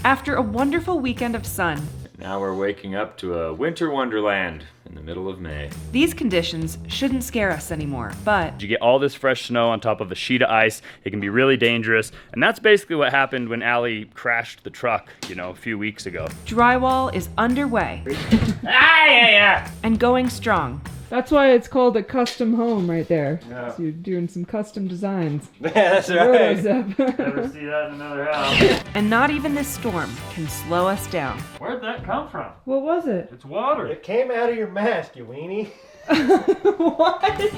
After a wonderful weekend of sun, now we're waking up to a winter wonderland in the middle of May. These conditions shouldn't scare us anymore, but you get all this fresh snow on top of a sheet of ice. It can be really dangerous, and that's basically what happened when Allie crashed the truck, a few weeks ago. Drywall is underway and going strong. That's why it's called a custom home right there. Yeah. So you're doing some custom designs. Yeah, that's right. Never see that in another house. And not even this storm can slow us down. Where'd that come from? What was it? It's water. It came out of your mask, you weenie. What?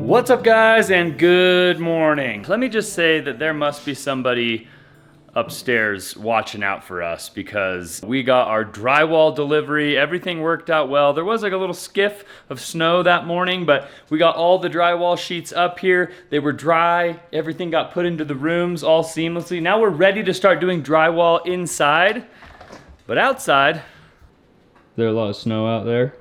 What's up, guys, and good morning. Let me just say that there must be somebody upstairs watching out for us because we got our drywall delivery. Everything worked out well. There was like a little skiff of snow that morning, but we got all the drywall sheets up here. They were dry. Everything got put into the rooms all seamlessly. Now we're ready to start doing drywall inside, but outside, is there a lot of snow out there?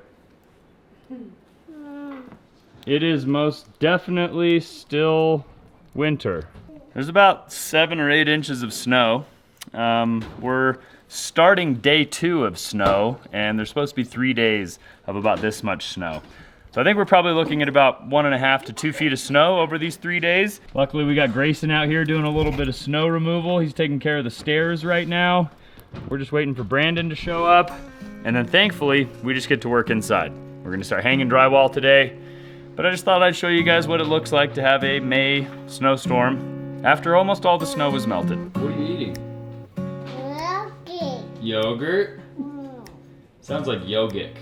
It is most definitely still winter. There's about 7 or 8 inches of snow. We're starting day 2 of snow, and there's supposed to be 3 days of about this much snow. So I think we're probably looking at about 1.5 to 2 feet of snow over these 3 days. Luckily, we got Grayson out here doing a little bit of snow removal. He's taking care of the stairs right now. We're just waiting for Brandon to show up. And then thankfully, we just get to work inside. We're gonna start hanging drywall today. But I just thought I'd show you guys what it looks like to have a May snowstorm after almost all the snow was melted. What are you eating? Yogurt. Yogurt? Sounds like yogic.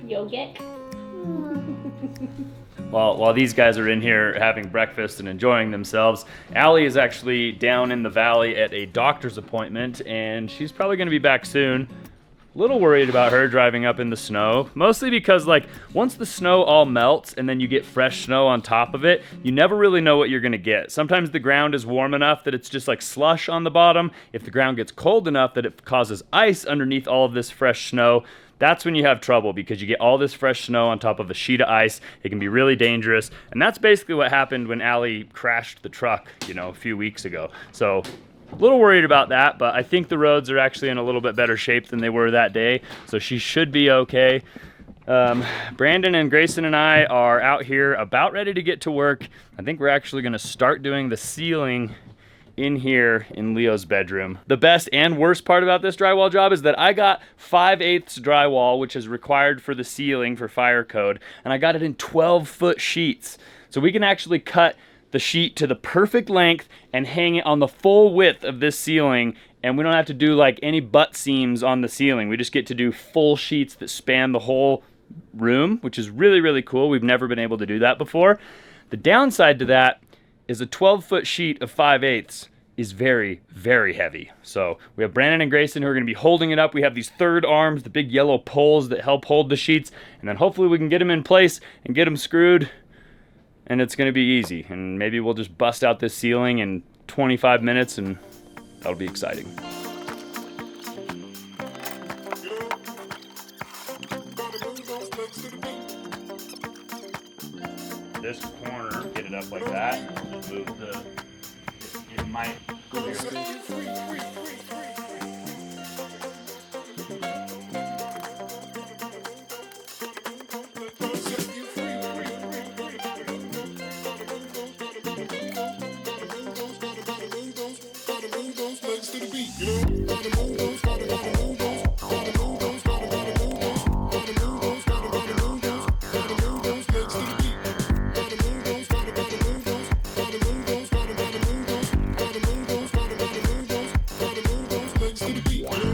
Yogurt. While these guys are in here having breakfast and enjoying themselves, Allie is actually down in the valley at a doctor's appointment, and she's probably gonna be back soon. A little worried about her driving up in the snow, mostly because once the snow all melts and then you get fresh snow on top of it, you never really know what you're gonna get. Sometimes the ground is warm enough that it's just like slush on the bottom. If the ground gets cold enough that it causes ice underneath all of this fresh snow, that's when you have trouble because you get all this fresh snow on top of a sheet of ice. It can be really dangerous. And that's basically what happened when Allie crashed the truck, a few weeks ago. So, a little worried about that, but I think the roads are actually in a little bit better shape than they were that day, so she should be okay. Brandon and Grayson and I are out here about ready to get to work. I think we're actually gonna start doing the ceiling in here in Leo's bedroom. The best and worst part about this drywall job is that I got 5/8 drywall, which is required for the ceiling for fire code, and I got it in 12-foot sheets. So we can actually cut the sheet to the perfect length and hang it on the full width of this ceiling, and we don't have to do any butt seams on the ceiling. We just get to do full sheets that span the whole room, which is really, really cool. We've never been able to do that before. The downside to that is a 12-foot sheet of 5/8 is very, very heavy. So we have Brandon and Grayson who are gonna be holding it up. We have these third arms, the big yellow poles that help hold the sheets, and then hopefully we can get them in place and get them screwed, and it's gonna be easy. And maybe we'll just bust out this ceiling in 25 minutes and that'll be exciting. This corner, get it up like that, and we'll just move it might go here.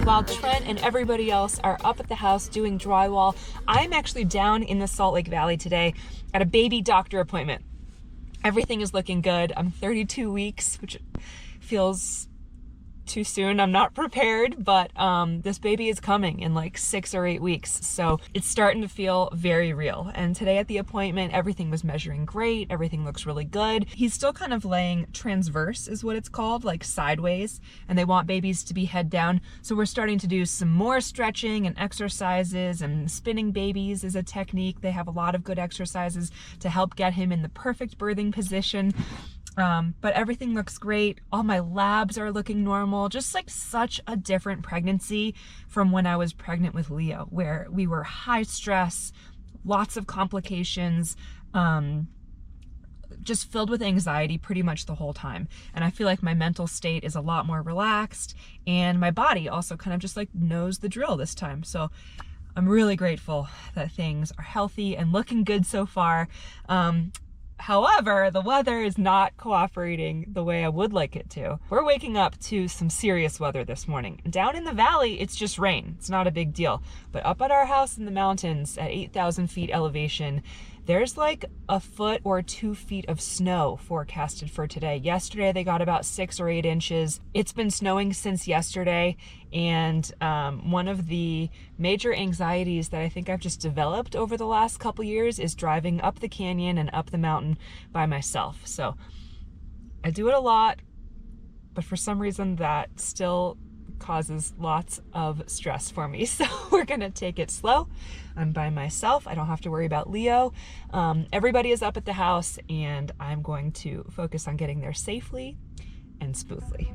While Trent and everybody else are up at the house doing drywall, I'm actually down in the Salt Lake Valley today at a baby doctor appointment. Everything is looking good. I'm 32 weeks, which feels too soon. I'm not prepared, but this baby is coming in like 6 or 8 weeks. So it's starting to feel very real. And today at the appointment, everything was measuring great. Everything looks really good. He's still kind of laying transverse is what it's called, like sideways. And they want babies to be head down. So we're starting to do some more stretching and exercises, and spinning babies is a technique. They have a lot of good exercises to help get him in the perfect birthing position. But everything looks great. All my labs are looking normal. Just like such a different pregnancy from when I was pregnant with Leo, where we were high stress, lots of complications, just filled with anxiety pretty much the whole time. And I feel like my mental state is a lot more relaxed, and my body also kind of just like knows the drill this time. So I'm really grateful that things are healthy and looking good so far. However, the weather is not cooperating the way I would like it to. We're waking up to some serious weather this morning. Down in the valley, it's just rain. It's not a big deal. But up at our house in the mountains at 8,000 feet elevation, there's like a foot or 2 feet of snow forecasted for today. Yesterday, they got about 6 or 8 inches. It's been snowing since yesterday. And one of the major anxieties that I think I've just developed over the last couple years is driving up the canyon and up the mountain by myself. So I do it a lot, but for some reason that still causes lots of stress for me. So we're gonna take it slow. I'm by myself. I don't have to worry about Leo. Everybody is up at the house, and I'm going to focus on getting there safely and smoothly.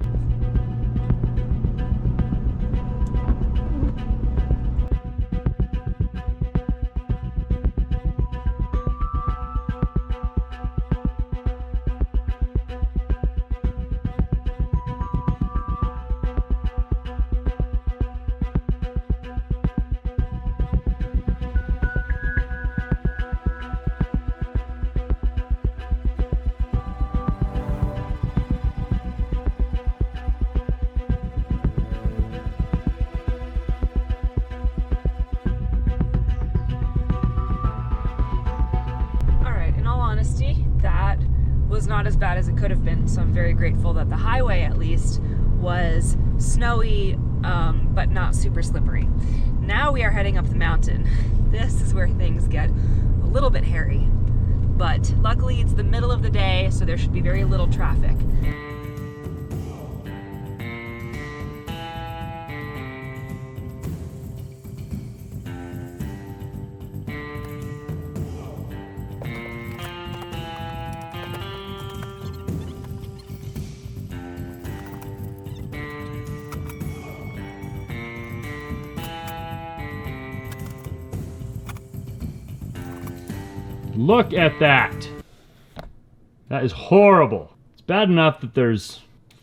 That was not as bad as it could have been, so I'm very grateful that the highway at least was snowy, but not super slippery. Now we are heading up the mountain. This is where things get a little bit hairy, but luckily it's the middle of the day, so there should be very little traffic. Look at that. That is horrible. It's bad enough that there's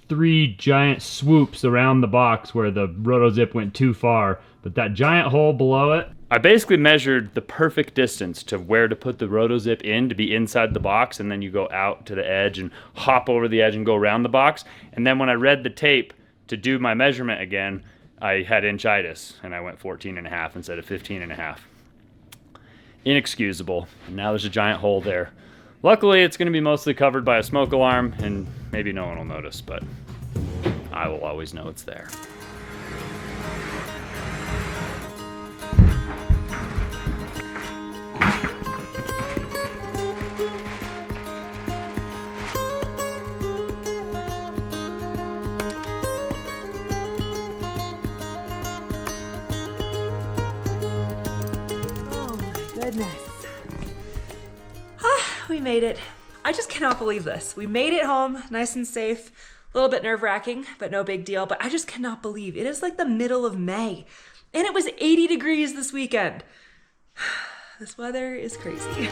3 giant swoops around the box where the rotozip went too far, but that giant hole below it, I basically measured the perfect distance to where to put the rotozip in to be inside the box, and then you go out to the edge and hop over the edge and go around the box. And then when I read the tape to do my measurement again, I had inchitis, and I went 14.5 instead of 15.5. Inexcusable. And now there's a giant hole there. Luckily, it's going to be mostly covered by a smoke alarm, and maybe no one will notice, but I will always know it's there. Goodness. We made it. I just cannot believe this. We made it home nice and safe. A little bit nerve-wracking, but no big deal. But I just cannot believe it is like the middle of May, and it was 80 degrees this weekend. This weather is crazy.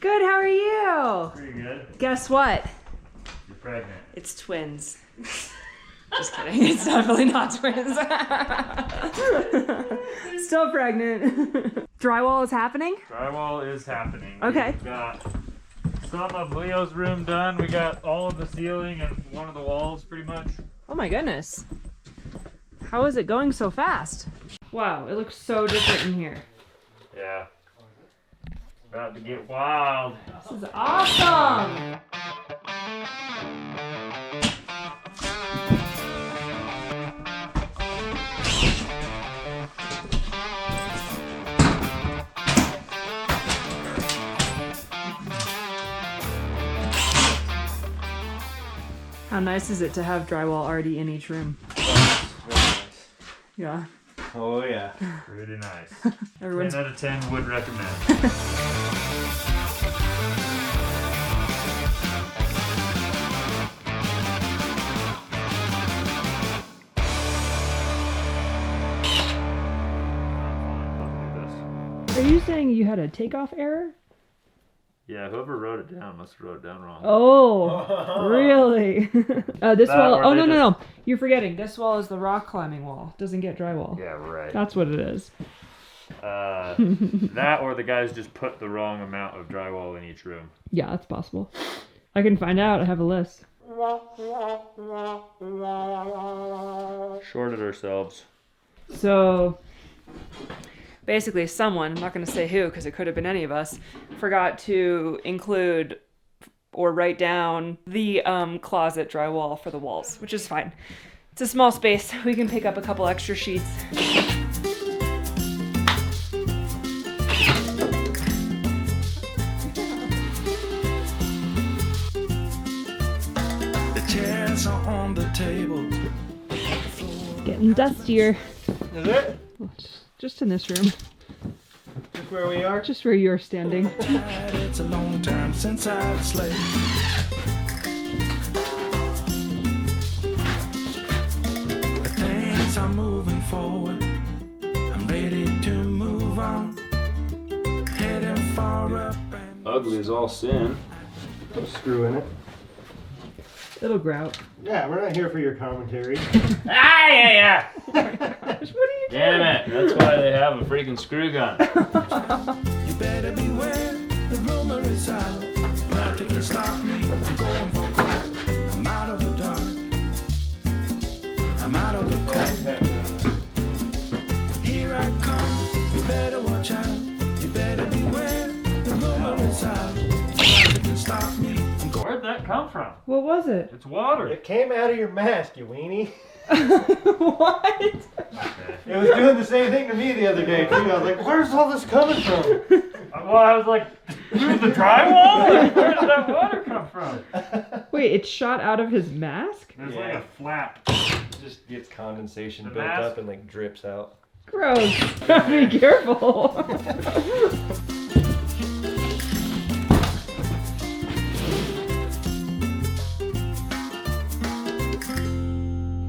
Good, how are you? Pretty good. Guess what? You're pregnant. It's twins. Just kidding. It's definitely not twins. Still pregnant. Drywall is happening? Drywall is happening. Okay. We've got some of Leo's room done. We got all of the ceiling and one of the walls pretty much. Oh my goodness. How is it going so fast? Wow, it looks so different in here. Yeah. About to get wild. This is awesome! How nice is it to have drywall already in each room? Yeah. Oh yeah. Pretty nice. 10 Everyone's out of 10 would recommend. Are you saying you had a takeoff error? Yeah, whoever wrote it down must have wrote it down wrong. Oh, really? This That wall. or Oh, they no, no, just- no. You're forgetting. This wall is the rock climbing wall. Doesn't get drywall. Yeah, right. That's what it is. That or the guys just put the wrong amount of drywall in each room. Yeah, that's possible. I can find out. I have a list. Shorted ourselves. So, basically someone, I'm not going to say who because it could have been any of us, forgot to include or write down the closet drywall for the walls, which is fine. It's a small space. We can pick up a couple extra sheets. The chairs are on the table. getting dustier. Is it? Just in this room. Just where we are? Just where you're standing. It's a long time since I've slaved. But things are moving forward. I'm ready to move on. Heading far up and Ugly as all sin. Put a screw in it. It'll grout. Yeah, we're not here for your commentary. Yeah. What are you Damn it. That's why they have a freaking screw gun. you better beware. The rumor is out. Nothing can stop me. I'm going for gold. I'm out of the dark. I'm out of the cold. Here I come. You better watch out. You better beware. The rumor is out. Nothing can stop me. I'm going. Where'd that come from? What was it? It's water. It came out of your mask, you weenie. What? It was doing the same thing to me the other day, too. I was like, where's all this coming from? Well, I was like, through the drywall? Like, where did that water come from? Wait, it shot out of his mask? There's like Yeah. a flap. It just gets condensation The built mask? up and like drips out. Gross. Be careful.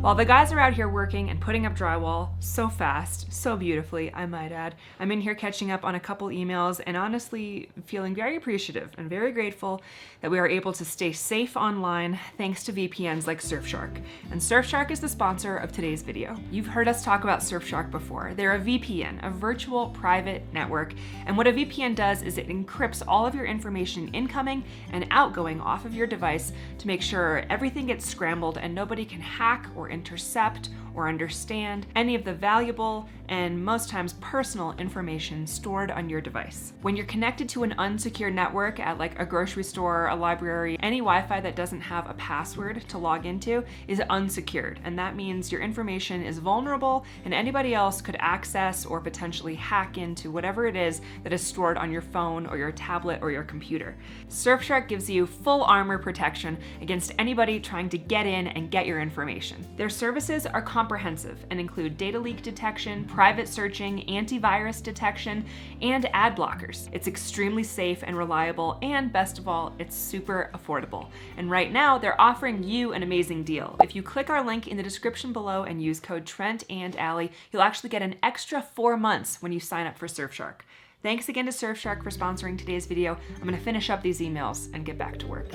While the guys are out here working and putting up drywall so fast, so beautifully, I might add, I'm in here catching up on a couple emails and honestly feeling very appreciative and very grateful that we are able to stay safe online thanks to VPNs like Surfshark. And Surfshark is the sponsor of today's video. You've heard us talk about Surfshark before. They're a VPN, a virtual private network, and what a VPN does is it encrypts all of your information incoming and outgoing off of your device to make sure everything gets scrambled and nobody can hack or intercept or understand any of the valuable and most times personal information stored on your device. When you're connected to an unsecure network at like a grocery store, a library, any Wi-Fi that doesn't have a password to log into is unsecured, and that means your information is vulnerable and anybody else could access or potentially hack into whatever it is that is stored on your phone or your tablet or your computer. Surfshark gives you full armor protection against anybody trying to get in and get your information. Their services are comprehensive and include data leak detection, private searching, antivirus detection, and ad blockers. It's extremely safe and reliable, and best of all, it's super affordable. And right now, they're offering you an amazing deal. If you click our link in the description below and use code Trent and Allie, you'll actually get an extra 4 months when you sign up for Surfshark. Thanks again to Surfshark for sponsoring today's video. I'm gonna finish up these emails and get back to work.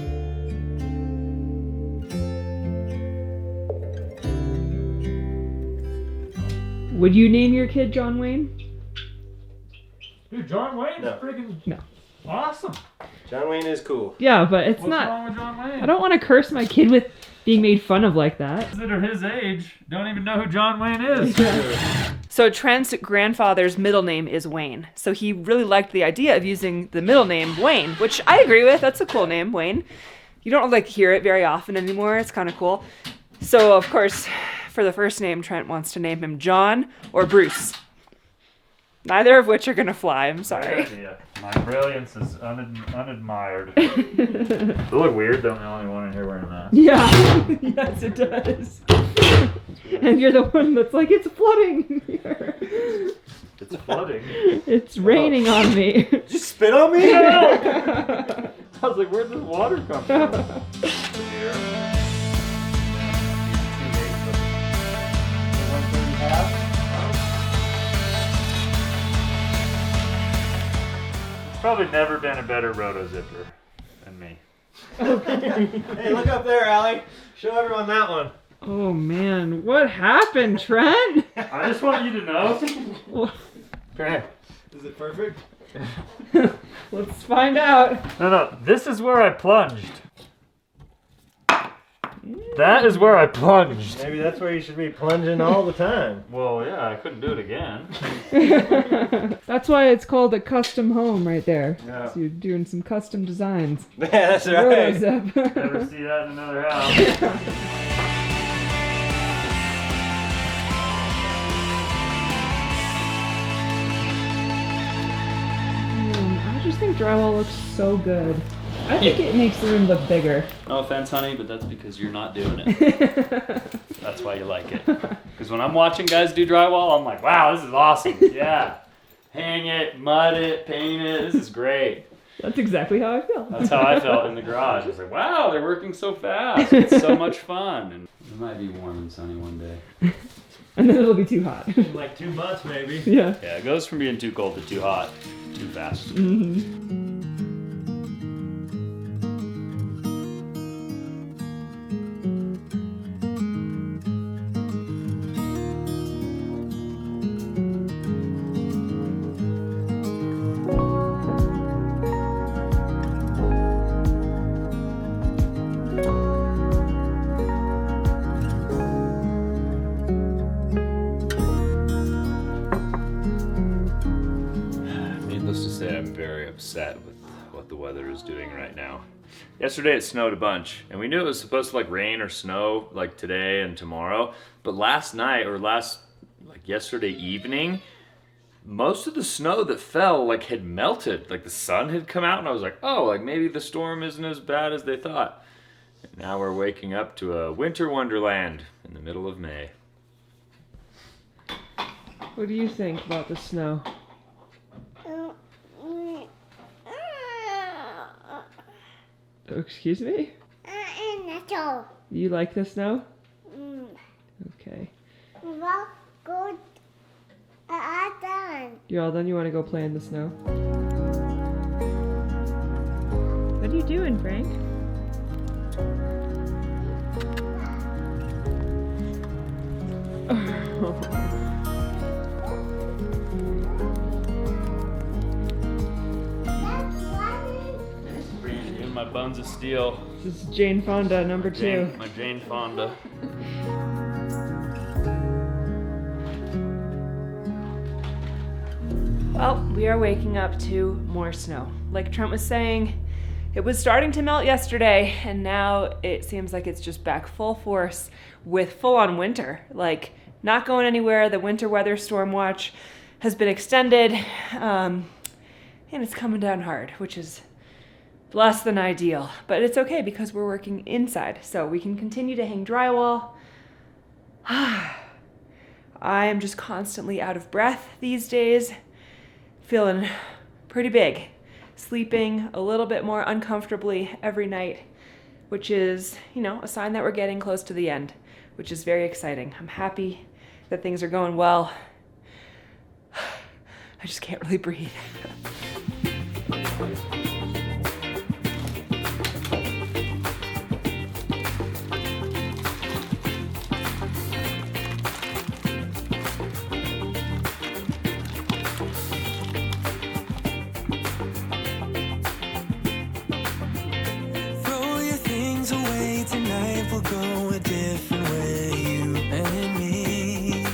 Would you name your kid John Wayne? Dude, John Wayne's No. freaking No. awesome. John Wayne is cool. Yeah, but it's What's not. wrong with John Wayne? I don't want to curse my kid with being made fun of like that. Kids that are his age don't even know who John Wayne is. So Trent's grandfather's middle name is Wayne. So he really liked the idea of using the middle name Wayne, which I agree with. That's a cool name, Wayne. You don't like hear it very often anymore. It's kind of cool. So of course, for the first name, Trent wants to name him John or Bruce. Neither of which are gonna fly. I'm sorry. My brilliance is unadmired. Does it look weird? Don't the only one in here wearing a mask. Yeah. Yes, it does. And you're the one that's like, it's flooding here. It's flooding. It's raining on me. Did you spit on me? I was like, where'd this water come from? Probably never been a better roto zipper than me. Hey, look up there, Allie. Show everyone that one. Oh man, what happened, Trent? I just want you to know. Trent, is it perfect? Let's find out. No, this is where I plunged. That is where I plunged. Maybe that's where you should be plunging all the time. Well, yeah, I couldn't do it again. That's why it's called a custom home right there. Yeah. So you're doing some custom designs. Yeah, that's right. Rotozip. Never see that in another house. I just think drywall looks so good. I think it makes the room look bigger. No offense, honey, but that's because you're not doing it. That's why you like it. Because when I'm watching guys do drywall, I'm like, wow, this is awesome. Yeah. Hang it, mud it, paint it. This is great. That's exactly how I feel. That's how I felt in the garage. I was like, wow, they're working so fast. It's so much fun. And it might be warm and sunny one day. And then it'll be too hot. In like 2 months, maybe. Yeah. Yeah, it goes from being too cold to too hot, too fast. Mm-hmm. Needless to say, I'm very upset with what the weather is doing right now. Yesterday it snowed a bunch, and we knew it was supposed to like rain or snow like today and tomorrow, but last night or yesterday evening, most of the snow that fell like had melted. Like the sun had come out, and I was like, oh, like maybe the storm isn't as bad as they thought. And now we're waking up to a winter wonderland in the middle of May. What do you think about the snow? Oh, excuse me? You like the snow? Okay. You're all done? You want to go play in the snow? What are you doing, Frank? Giving my buns of steel. This is Jane Fonda, number 2. My Jane Fonda. Well, we are waking up to more snow. Like Trent was saying, it was starting to melt yesterday, and now it seems like it's just back full force with full-on winter. Like, not going anywhere. The winter weather storm watch has been extended, and it's coming down hard, which is less than ideal. But it's okay because we're working inside, so we can continue to hang drywall. I am just constantly out of breath these days. Feeling pretty big, sleeping a little bit more uncomfortably every night, which is, a sign that we're getting close to the end, which is very exciting. I'm happy that things are going well. I just can't really breathe. miles away tonight, we'll go a different way, you and me.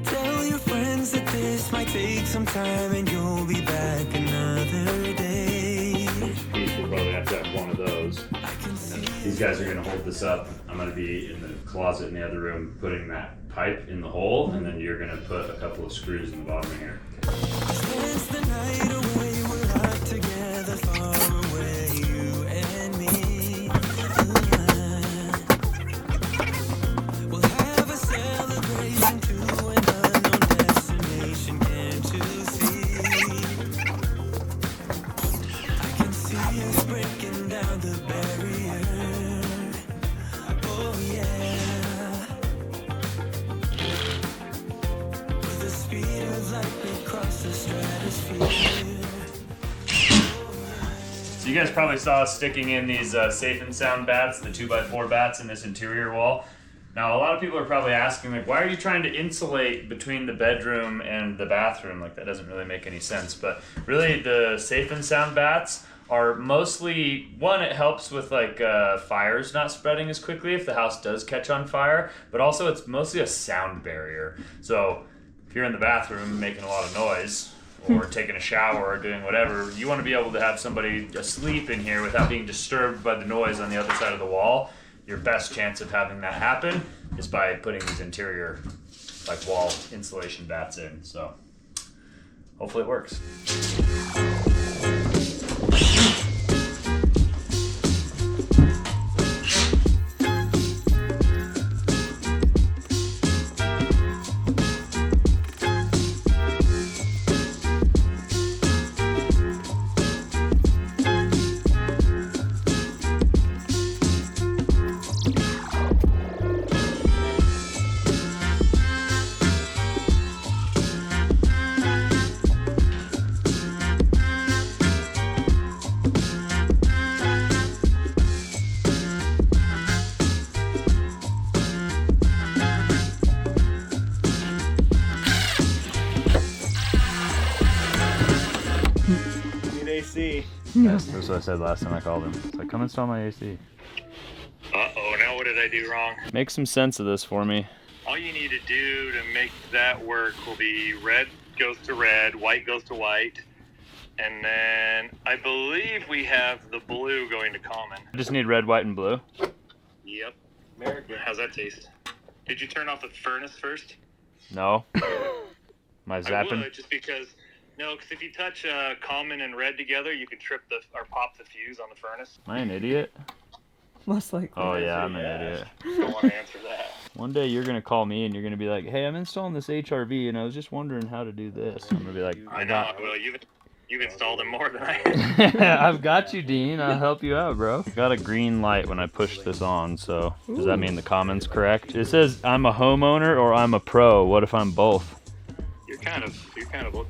Tell your friends that this might take some time and you'll be back another day. Each will probably have to have one of those. These guys are gonna hold this up. I'm gonna be in the closet in the other room putting that pipe in the hole, and then you're gonna put a couple of screws in the bottom of here. Spends the night away, we're locked together, far away, you and me. We'll have a celebration to an unknown destination, can't you see? I can see us breaking down the barrier. Oh yeah. With the speed of light, we cross the stratosphere. So you guys probably saw us sticking in these safe and sound bats, the 2x4 bats in this interior wall. Now a lot of people are probably asking, like, why are you trying to insulate between the bedroom and the bathroom? Like, that doesn't really make any sense. But really, the safe and sound bats are mostly, one, it helps with like fires not spreading as quickly if the house does catch on fire, but also it's mostly a sound barrier. So if you're in the bathroom making a lot of noise, or taking a shower or doing whatever, you want to be able to have somebody asleep in here without being disturbed by the noise on the other side of the wall. Your best chance of having that happen is by putting these interior like wall insulation bats in. So hopefully it works. AC. That's what I said last time I called him. It's like, come install my AC. Uh-oh, now what did I do wrong? Make some sense of this for me. All you need to do to make that work will be red goes to red, white goes to white, and then I believe we have the blue going to common. I just need red, white, and blue. Yep. American. How's that taste? Did you turn off the furnace first? No. Am I I zapping? would, just because... No, because if you touch common and red together, you can trip or pop the fuse on the furnace. Am I an idiot? Most likely. Oh yeah, I'm an idiot. Don't want to answer that. One day you're gonna call me and you're gonna be like, "Hey, I'm installing this HRV and I was just wondering how to do this." I'm gonna be like, I know. Well, you've installed them more than I have. I've got you, Dean. I'll help you out, bro. Got a green light when I push this on, so does that mean the comment's correct? It says I'm a homeowner or I'm a pro. What if I'm both? You're kind of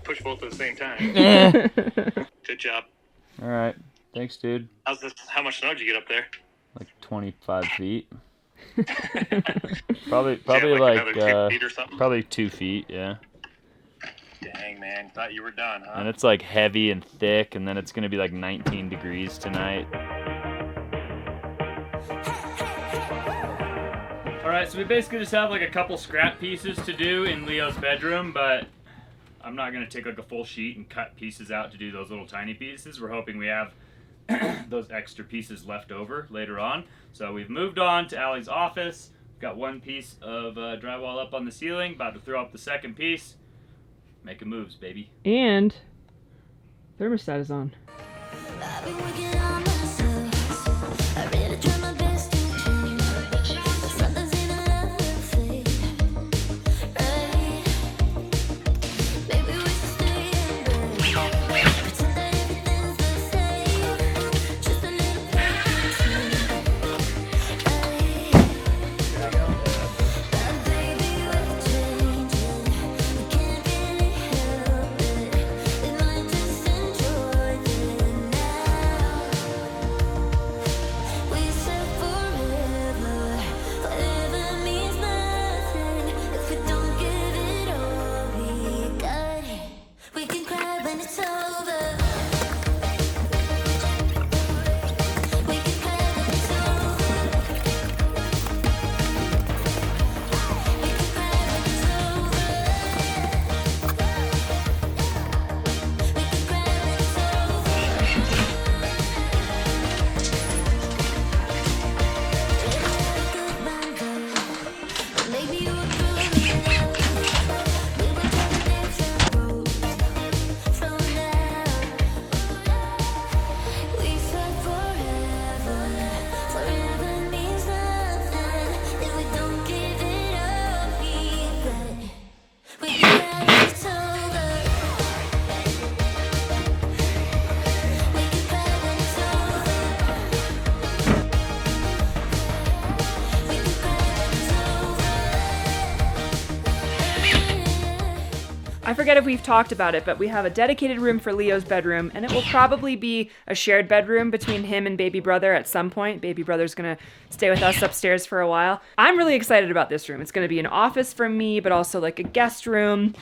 push both at the same time. Good job. All right. Thanks, dude. How much snow did you get up there? Like 25 feet. probably like like another 2 feet or something? probably 2 feet, yeah. Dang, man, thought you were done, huh? And it's like heavy and thick, and then it's gonna be like 19 degrees tonight. Alright, so we basically just have like a couple scrap pieces to do in Leo's bedroom, but I'm not gonna take like a full sheet and cut pieces out to do those little tiny pieces. We're hoping we have those extra pieces left over later on. So we've moved on to Allie's office. We've got one piece of drywall up on the ceiling, about to throw up the second piece. Making moves, baby. And thermostat is on. I've been working on myself. I really try my best to change. Something's in another fate. Right? Maybe we should stay in bed. Pretend that everything's the same. Just a little bit. But baby, we're changing. We can't really help it. We might just enjoy it now. I forget if we've talked about it, but we have a dedicated room for Leo's bedroom, and it will probably be a shared bedroom between him and baby brother at some point. Baby brother's gonna stay with us upstairs for a while. I'm really excited about this room. It's gonna be an office for me, but also like a guest room,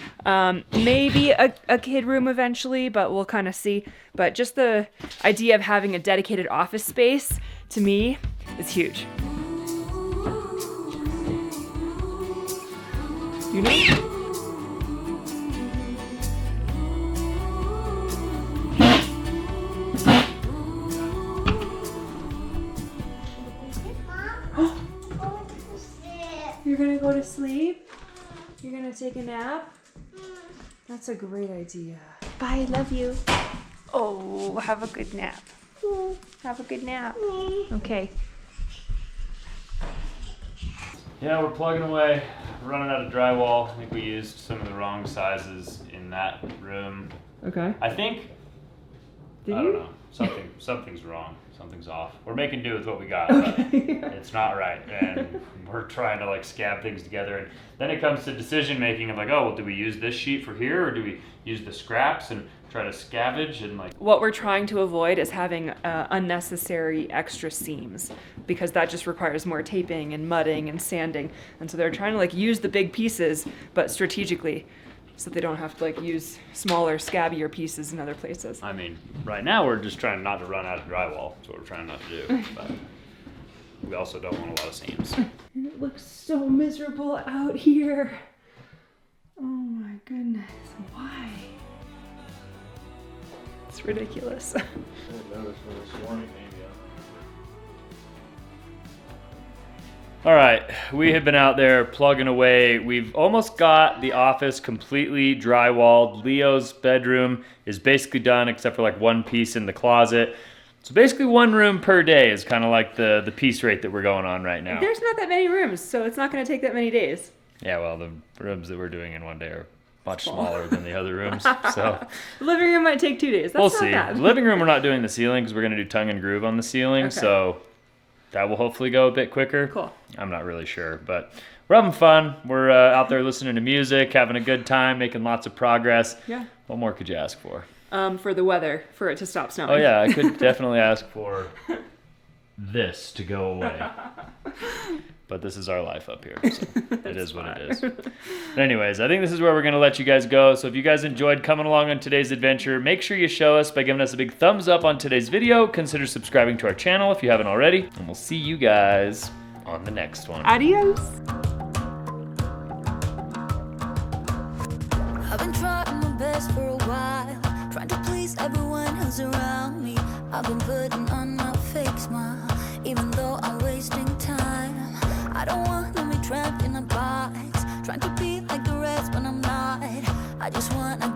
maybe a kid room eventually, but we'll kind of see. But just the idea of having a dedicated office space, to me, is huge. You know? You're gonna go to sleep? You're gonna take a nap? That's a great idea. Bye, love you. Oh, have a good nap. Have a good nap. Okay. Yeah, we're plugging away, running out of drywall. I think we used some of the wrong sizes in that room. Okay. I think, Did I you? don't know, something's wrong. Something's off. We're making do with what we got, but it's not right. And we're trying to like scab things together. And then it comes to decision making of like, oh, well, do we use this sheet for here, or do we use the scraps and try to scavenge and like. What we're trying to avoid is having unnecessary extra seams, because that just requires more taping and mudding and sanding. And so they're trying to like use the big pieces, but strategically, so they don't have to like use smaller, scabbier pieces in other places. I mean, right now we're just trying not to run out of drywall. That's what we're trying not to do. But we also don't want a lot of seams. And it looks so miserable out here. Oh my goodness, why? It's ridiculous. I didn't notice when this morning, maybe. All right, we have been out there plugging away. We've almost got the office completely drywalled. Leo's bedroom is basically done except for like one piece in the closet. So basically one room per day is kind of like the piece rate that we're going on right now. There's not that many rooms, so it's not going to take that many days. Yeah, well, the rooms that we're doing in one day are much smaller than the other rooms. So The living room might take 2 days. That's we'll not see. bad. The living room, we're not doing the ceiling because we're going to do tongue and groove on the ceiling. Okay. So that will hopefully go a bit quicker. Cool. I'm not really sure, but we're having fun. We're out there listening to music, having a good time, making lots of progress. Yeah. What more could you ask for? For the weather, for it to stop snowing. Oh yeah, I could definitely ask for this to go away. But this is our life up here, so it is what it is. But anyways, I think this is where we're going to let you guys go. So if you guys enjoyed coming along on today's adventure, make sure you show us by giving us a big thumbs up on today's video. Consider subscribing to our channel if you haven't already. And we'll see you guys on the next one. Adios. I've been trying my best for a while, trying to please everyone who's around me. I've been putting on my fake smile, even though I'm wasting time. I don't want to be trapped in a box, trying to be like the rest when I'm not. I just want to